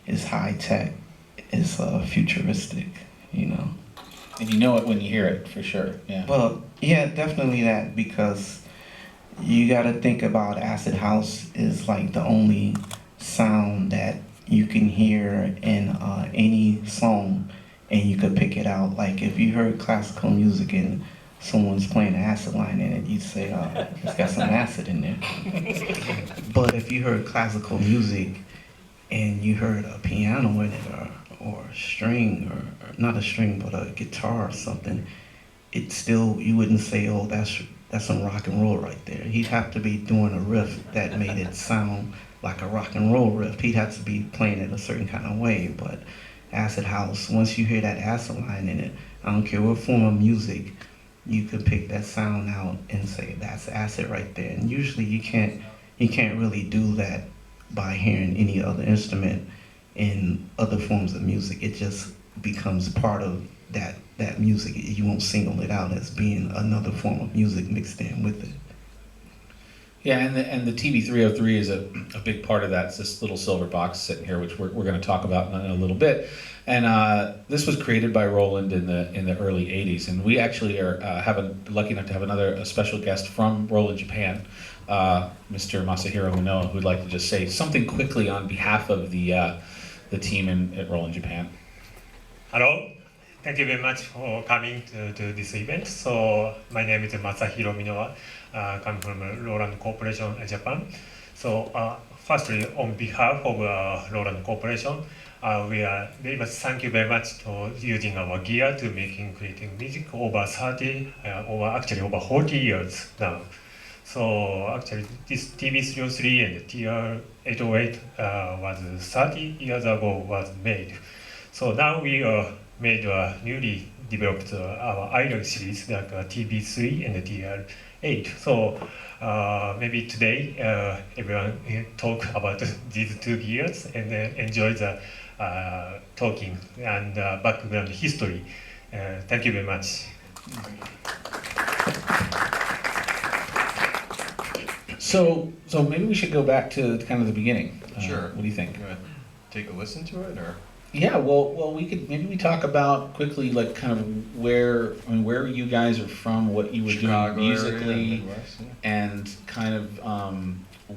it's high tech, it's futuristic, you know. And you know it when you hear it, for sure. Yeah. Well, yeah, definitely that, because you got to think about acid house is like the only sound that you can hear in any song, and you could pick it out. Like if you heard classical music and someone's playing an acid line in it, you'd say, it's got some acid in there. But if you heard classical music and you heard a piano in it, or a string, or not a string, but a guitar or something, it still, you wouldn't say, oh, that's some rock and roll right there. He'd have to be doing a riff that made it sound like a rock and roll riff. He'd have to be playing it a certain kind of way. But acid house, once you hear that acid line in it, I don't care what form of music, you could pick that sound out and say that's acid right there. And usually you can't really do that by hearing any other instrument in other forms of music. It just becomes part of that music. You won't single it out as being another form of music mixed in with it. Yeah, and the TB303 is a big part of that. It's this little silver box sitting here, which we're going to talk about in a little bit. And this was created by Roland in the early '80s, and we actually are lucky enough to have a special guest from Roland, Japan, Mr. Masahiro Minoa, who'd like to just say something quickly on behalf of the team at Roland, Japan. Hello, thank you very much for coming to this event. So my name is Masahiro Minoa, coming from Roland Corporation Japan. So firstly, on behalf of Roland Corporation, we are very much thank you very much for using our gear to creating music over 40 years now. So actually this TB303 and TR808 was 30 years ago was made. So now we made a newly developed our idol series like TB3 and TR8. So maybe today everyone talk about these two gears and enjoy the talking and background history. Thank you very much. So maybe we should go back to kind of the beginning. Sure. What do you think? You want to take a listen to it, or? Yeah, well, we talk about quickly, like, kind of where you guys are from, what you were Chicago doing musically, area, Midwest, yeah. and kind of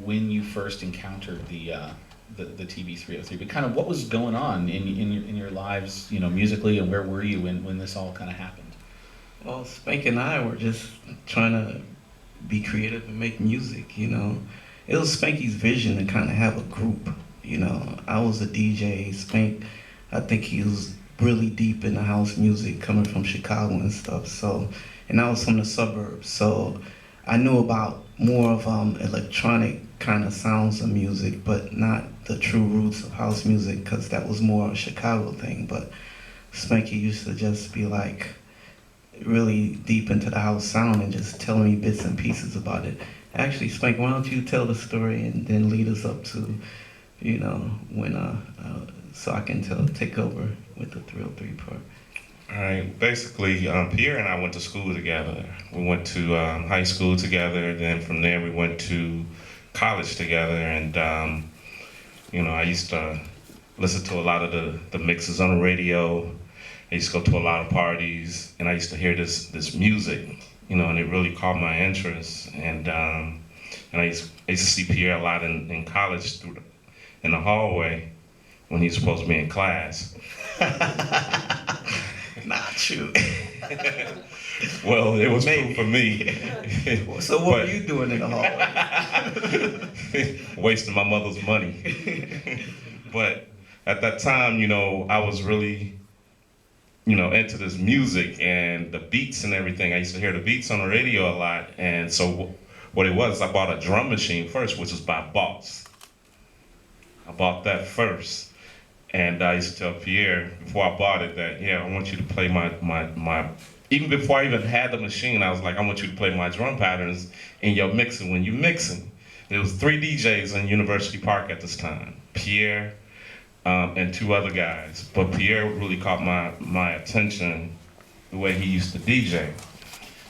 when you first encountered the TB303. But kind of what was going on in your lives, musically, and where were you when this all kind of happened? Well, Spank and I were just trying to be creative and make music. It was Spanky's vision to kind of have a group. I was a DJ. Spank, I think he was really deep in the house music, coming from Chicago and stuff. So, and I was from the suburbs, so I knew about more of electronic kind of sounds of music, but not the true roots of house music, because that was more a Chicago thing. But Spanky used to just be like really deep into the house sound and just telling me bits and pieces about it. Actually, Spank, why don't you tell the story and then lead us up to, when so I can take over with the 303 part. All right. Basically, Pierre and I went to school together. We went to high school together. Then from there, we went to college together. And I used to listen to a lot of the mixes on the radio. I used to go to a lot of parties, and I used to hear this music, and it really caught my interest. And I used to see Pierre a lot in college in the hallway when he was supposed to be in class. Not true. Well, it was true for me. So what were you doing in the hallway? Wasting my mother's money. But at that time, I was really, into this music and the beats and everything. I used to hear the beats on the radio a lot. And so what it was, I bought a drum machine first, which was by Boss. I bought that first. And I used to tell Pierre before I bought it that, I want you to play my even before I even had the machine, I was like, I want you to play my drum patterns in your mixing when you're mixing. There was 3 DJs in University Park at this time, Pierre and 2 other guys. But Pierre really caught my attention the way he used to DJ.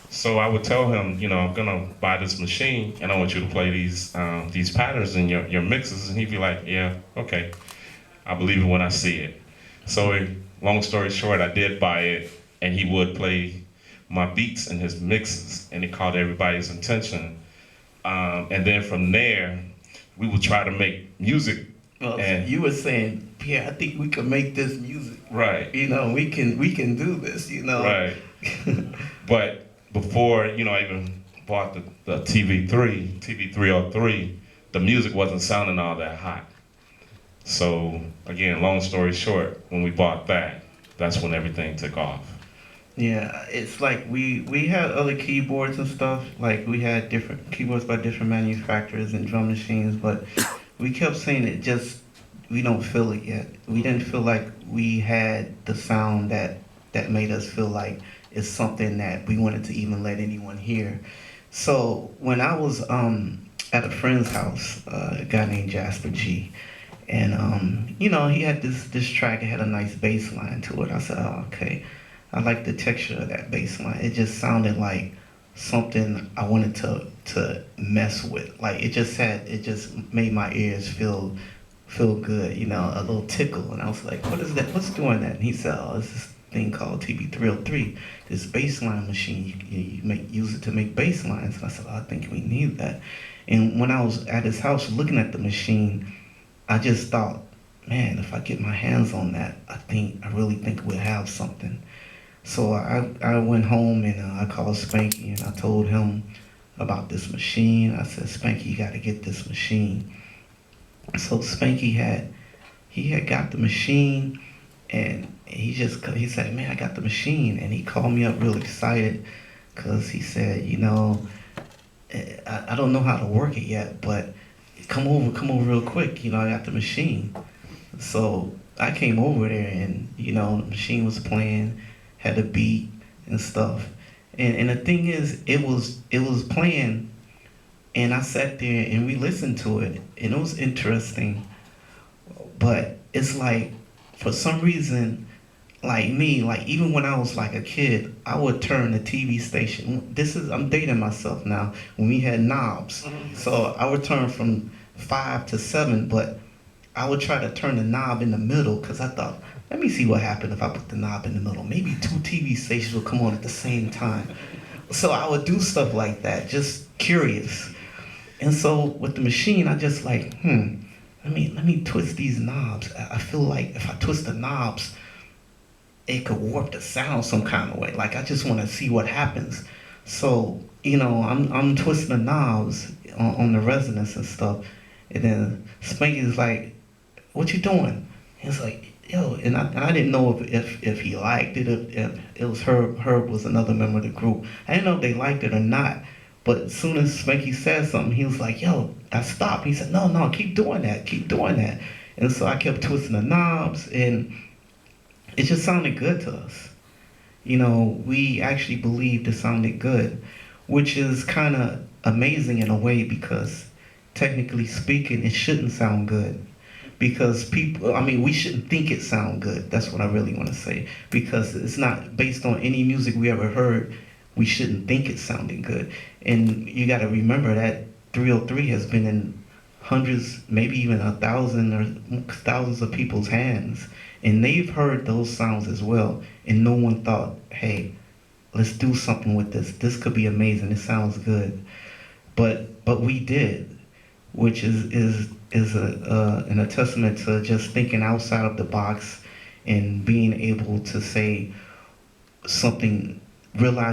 So I would tell him, I'm gonna buy this machine and I want you to play these patterns in your mixes. And he'd be like, yeah, okay. I believe it when I see it. So long story short, I did buy it, and he would play my beats in his mixes, and it caught everybody's attention. And then from there, we would try to make music. Well, And you were saying, Pierre, I think we can make this music. right, You know, we can do this. You know. right. But before, I even bought the TV303, the music wasn't sounding all that hot. So again, long story short, when we bought that, that's when everything took off. Yeah, it's like we had other keyboards and stuff. Like we had different keyboards by different manufacturers and drum machines, but we kept saying we don't feel it yet. We didn't feel like we had the sound that made us feel like it's something that we wanted to even let anyone hear. So when I was at a friend's house, a guy named Jasper G, and he had this track. It had a nice bass line to it. I said, oh, okay. I like the texture of that bass line. It just sounded like something I wanted to mess with. Like it just made my ears feel good, a little tickle. And I was like, what is that? What's doing that? And he said, oh, it's this thing called TB303, this bass line machine. You use it to make bass lines. And I said, oh, I think we need that. And when I was at his house looking at the machine, I just thought, man, if I get my hands on that, I really think we'll have something. So I went home and I called Spanky and I told him about this machine. I said, Spanky, you got to get this machine. So Spanky had got the machine, and he said, man, I got the machine. And he called me up real excited because he said, I don't know how to work it yet, but come over real quick. I got the machine. So I came over there and, the machine was playing, had a beat and stuff. And the thing is, it was playing, and I sat there and we listened to it, and it was interesting. But it's like, for some reason, like me, like even when I was like a kid, I would turn the TV station. I'm dating myself now, when we had knobs. So I would turn from 5 to 7, but I would try to turn the knob in the middle because I thought, let me see what happened if I put the knob in the middle. Maybe 2 TV stations will come on at the same time. So I would do stuff like that, just curious. And so with the machine, I just like, let me twist these knobs. I feel like if I twist the knobs, it could warp the sound some kind of way. Like I just want to see what happens. So, I'm twisting the knobs on the resonance and stuff. And then Spanky's like, what you doing? He's like, yo, and I didn't know if he liked it, if it was Herb was another member of the group. I didn't know if they liked it or not. But as soon as Spanky said something, he was like, yo, I stopped. He said, no, keep doing that. And so I kept twisting the knobs, and it just sounded good to us. We actually believed it sounded good, which is kind of amazing in a way because technically speaking, it shouldn't sound good. Because we shouldn't think it sound good. That's what I really want to say. Because it's not based on any music we ever heard. We shouldn't think it sounding good. And you got to remember that 303 has been in hundreds, maybe even 1,000 or thousands of people's hands. And they've heard those sounds as well. And no one thought, hey, let's do something with this. This could be amazing. It sounds good. But we did, which is a testament to just thinking outside of the box and being able to say something,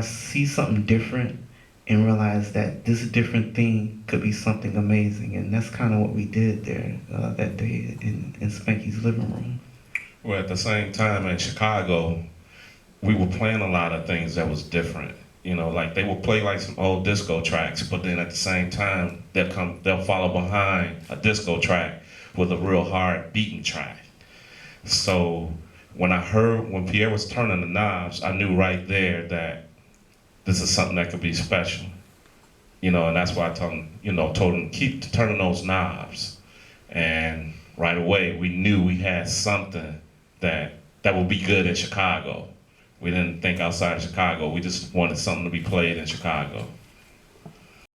see something different, and realize that this different thing could be something amazing. And that's kind of what we did there that day in Spanky's living room. Well, at the same time in Chicago, we were playing a lot of things that was different. Like they will play like some old disco tracks, but then at the same time, they'll follow behind a disco track with a real hard beating track. So when Pierre was turning the knobs, I knew right there that this is something that could be special. And that's why I told him, keep turning those knobs. And right away, we knew we had something that would be good in Chicago. We didn't think outside of Chicago. We just wanted something to be played in Chicago.